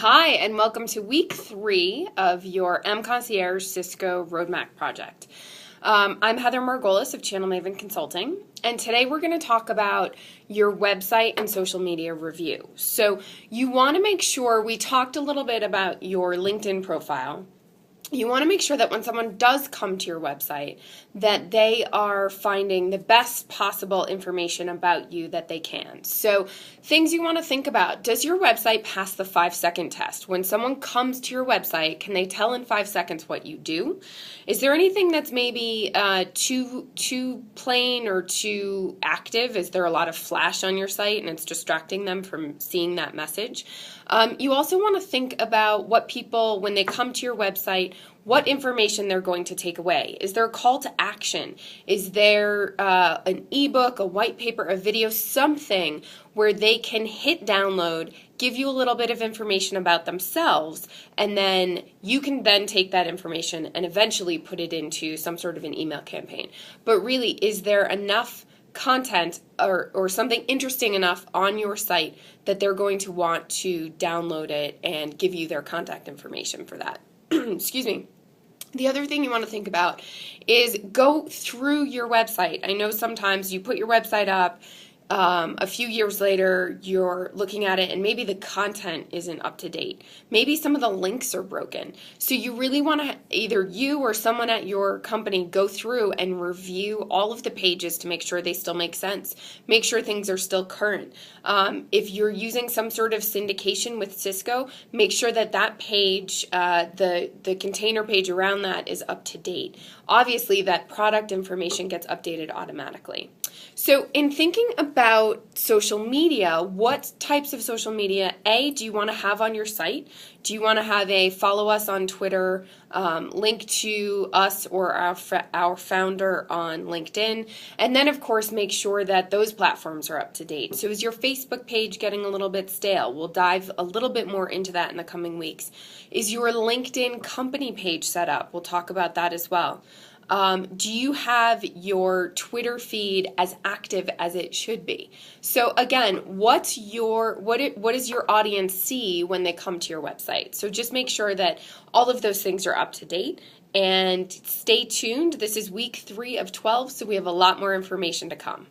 Hi, and welcome to week 3 of your mConcierge Cisco Roadmap project. I'm Heather Margolis of Channel Maven Consulting, and today we're going to talk about your website and social media review. So you want to make sure, we talked a little bit about your LinkedIn profile. You want to make sure that when someone does come to your website, that they are finding the best possible information about you that they can. So things you want to think about: does your website pass the 5-second test? When someone comes to your website, can they tell in 5 seconds what you do? Is there anything that's maybe too plain or too active? Is there a lot of flash on your site and it's distracting them from seeing that message? You also want to think about what people, when they come to your website, what information they're going to take away. Is there a call to action? Is there an ebook, a white paper, a video, something where they can hit download, give you a little bit of information about themselves, and then you can then take that information and eventually put it into some sort of an email campaign. But really, is there enough content or something interesting enough on your site that they're going to want to download it and give you their contact information for that? Excuse me. The other thing you want to think about is go through your website. I know sometimes you put your website up, a few years later you're looking at it and maybe the content isn't up to date. Maybe some of the links are broken. So you really want to, either you or someone at your company, go through and review all of the pages to make sure they still make sense. Make sure things are still current. If you're using some sort of syndication with Cisco, make sure that that page, the container page around that, is up to date. Obviously, that product information gets updated automatically. So in thinking about social media, what types of social media, do you want to have on your site? Do you want to have a follow us on Twitter, link to us or our founder on LinkedIn? And then, of course, make sure that those platforms are up to date. So is your Facebook page getting a little bit stale? We'll dive a little bit more into that in the coming weeks. Is your LinkedIn company page set up? We'll talk about that as well. Do you have your Twitter feed as active as it should be? So again, what does your audience see when they come to your website? So just make sure that all of those things are up to date, and stay tuned. This is week 3 of 12, so we have a lot more information to come.